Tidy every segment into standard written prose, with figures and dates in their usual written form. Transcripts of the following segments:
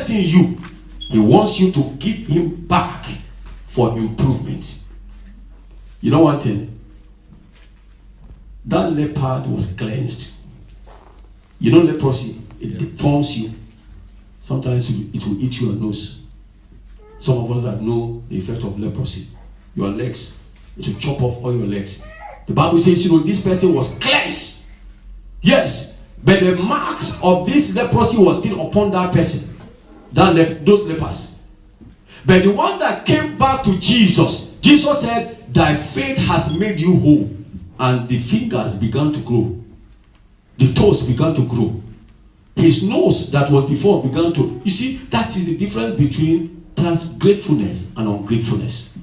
investing in you. He wants you to give him back for improvement. You know one thing? That leopard was cleansed. You know leprosy, it deforms you. Sometimes it will eat your nose. Some of us that know the effect of leprosy, your legs, it will chop off all your legs. The Bible says, this person was cleansed. Yes, but the marks of this leprosy was still upon that person, those lepers. But the one that came back to Jesus, Jesus said, thy faith has made you whole. And the fingers began to grow. The toes began to grow. His nose that was deformed began to... You see, that is the difference between gratefulness and ungratefulness.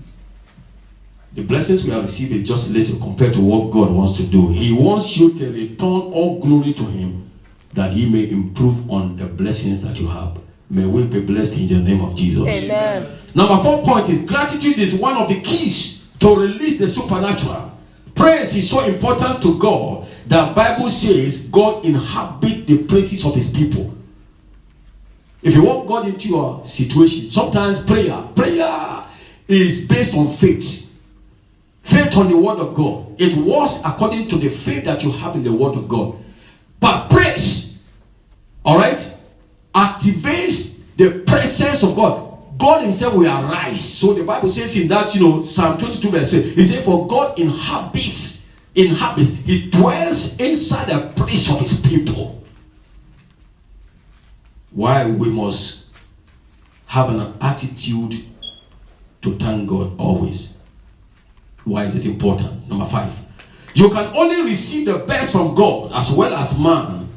The blessings we have received is just a little compared to what God wants to do. He wants you to return all glory to him, that he may improve on the blessings that you have. May we be blessed in the name of Jesus. Amen. Number 4 point is gratitude is one of the keys to release the supernatural. Praise is so important to God that Bible says God inhabits the praises of his people. If you want God into your situation, sometimes prayer is based on faith. Faith on the word of God. It was according to the faith that you have in the word of God. But praise, all right, activates the presence of God. God himself will arise. So the Bible says in that, Psalm 22 verse 8, he said, for God inhabits, he dwells inside the place of his people. Why we must have an attitude to thank God always. Why is it important? Number 5, you can only receive the best from God as well as man.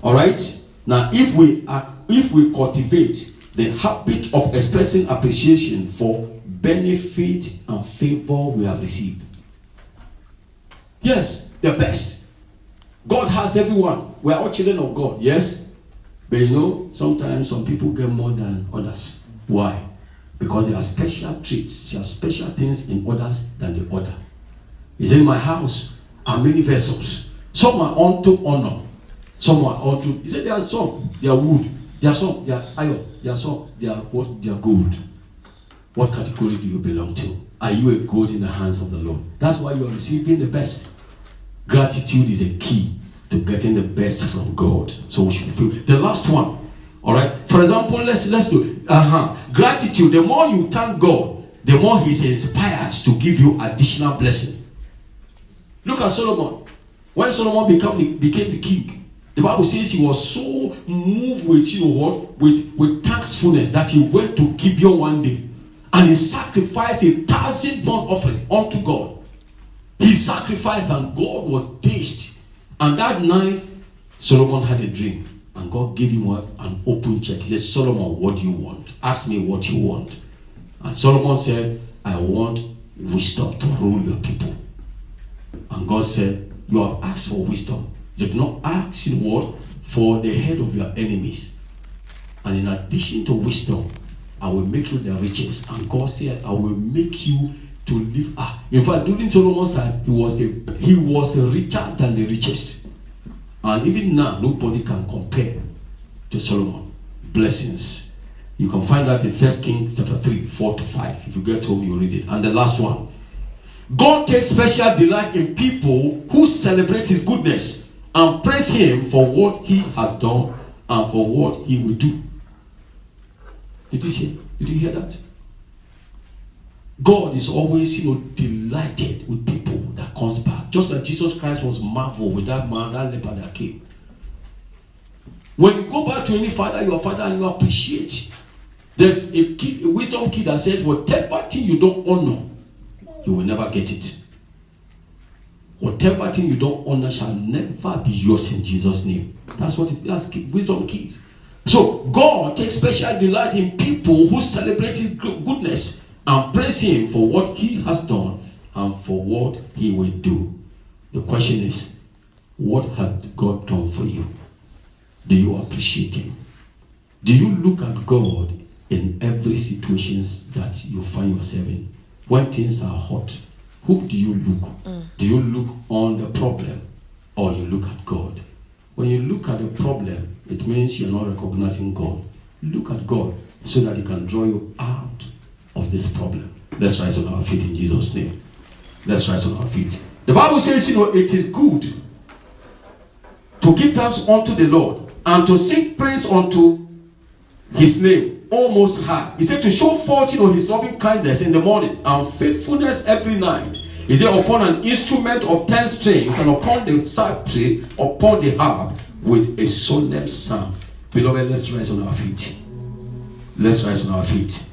All right. Now, if we cultivate the habit of expressing appreciation for benefit and favor we have received. Yes, the best. God has everyone. We are all children of God. Yes. But sometimes some people get more than others. Why? Because there are special treats, there are special things in others than the other. It's in my house are many vessels. Some are unto honor. Some are unto... He said there are some, they are wood. There are some, they are iron. There are some, they are what? They are gold. What category do you belong to? Are you a gold in the hands of the Lord? That's why you are receiving the best. Gratitude is a key to getting the best from God. So we should feel. The last one. All right. For example, let's do gratitude. The more you thank God, the more he's inspired to give you additional blessing. Look at Solomon. When Solomon became the king, the Bible says he was so moved with with thankfulness that he went to Gibeon one day and he sacrificed 1,000 burnt offering unto God. He sacrificed and God was dazed. And that night, Solomon had a dream. And God gave him an open check. He said, Solomon, what do you want? Ask me what you want. And Solomon said, I want wisdom to rule your people. And God said, you have asked for wisdom. You did not ask in what? For the head of your enemies. And in addition to wisdom, I will make you the richest. And God said, I will make you to live. In fact, during Solomon's time, he was richer than the richest. And even now, nobody can compare to Solomon. Blessings. You can find that in 1 Kings chapter 3, 4-5. If you get home, you read it. And the last one. God takes special delight in people who celebrate his goodness and praise him for what he has done and for what he will do. Did you hear that? God is always, delighted with people that comes back. Just like Jesus Christ was marveled with that man, that leper that came. When you go back to any father, your father, and you appreciate, there's a wisdom kid that says, whatever thing you don't honor, you will never get it. Whatever thing you don't honor shall never be yours in Jesus' name. That's wisdom kid. So God takes special delight in people who celebrate his goodness and praise him for what he has done and for what he will do. The question is, what has God done for you? Do you appreciate him? Do you look at God in every situation that you find yourself in? When things are hot, who do you look? Do you look on the problem or you look at God? When you look at the problem, it means you're not recognizing God. Look at God so that He can draw you out of this problem. Let's rise on our feet in Jesus' name. Let's rise on our feet. The Bible says, it is good to give thanks unto the Lord and to sing praise unto His name, Most High. He said to show forth, His loving kindness in the morning and faithfulness every night. He said upon an instrument of 10 strings and upon the psaltery, upon the harp with a solemn sound. Beloved, let's rise on our feet. Let's rise on our feet.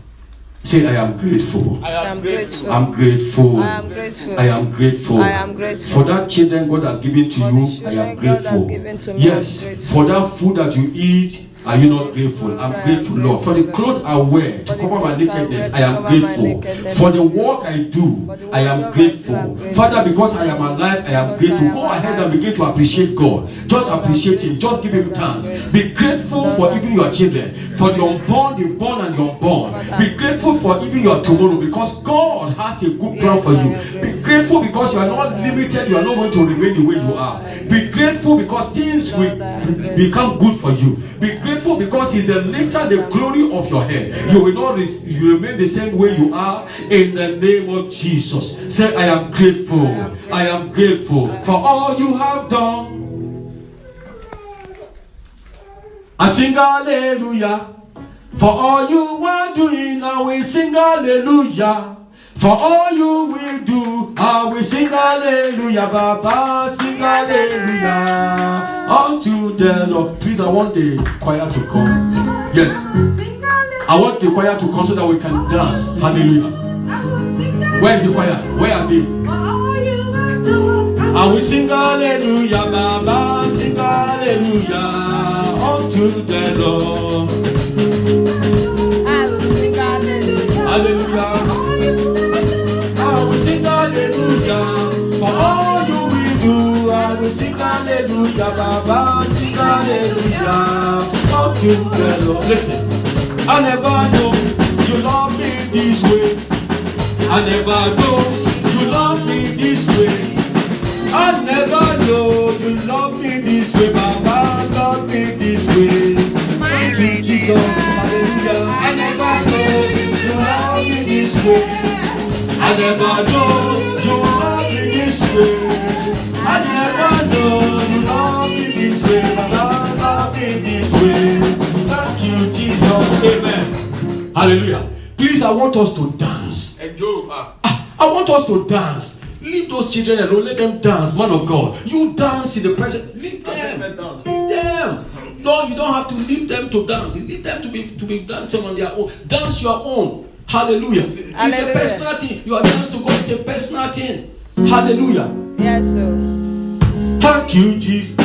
Say, I am grateful. I am grateful. I'm grateful. I am grateful. I am grateful. I am grateful. For that children God has given to you, I am grateful. Yes. For that food that you eat, are you not grateful? I'm grateful, Lord. For the clothes I wear to cover my nakedness, I am grateful. For the work I do, I am grateful. Father, because I am alive, I am grateful. Go ahead and begin to appreciate God. Just appreciate Him. Just give Him thanks. Be grateful for even your children. For the unborn, the born, and the unborn. Be grateful for even your tomorrow, because God has a good plan for you. Be grateful because you are not limited. You are not going to remain the way you are. Be grateful because things will become good for you. Be grateful because He's the lifter, the glory of your head. You will not you remain the same way you are in the name of Jesus. Say, I am grateful. I am grateful for all you have done. I sing hallelujah. For all you are doing, I will sing hallelujah. For all you will do, I will sing hallelujah. Baba, sing hallelujah unto the Lord. Please, I want the choir to come. Yes. I want the choir to come so that we can dance. Hallelujah. Where is the choir? Where are they? I will sing hallelujah. Baba, sing hallelujah unto the Lord. I will sing hallelujah. Hallelujah. I will sing hallelujah. For all you will do, I will sing hallelujah. Baba, sing hallelujah unto the Lord. Listen, I never know you love me this way. I never know you love me this way. I never know you love me this way. Baba, love me this way. Thank you, Jesus. Hallelujah. I never know you love me this way. I never know you love me this way. I never know you love me this way. Baba, love me this way. Thank you, Jesus. Amen. Hallelujah. Please, I want us to dance. I want us to dance. Leave those children alone. Let them dance, man of God. You dance in the presence. Leave them. Leave them. No, you don't have to leave them to dance. Leave them to be dancing on their own. Dance your own. Hallelujah. It's a personal thing. Your dance to God is a personal thing. Hallelujah. Yes, sir. Thank you, Jesus.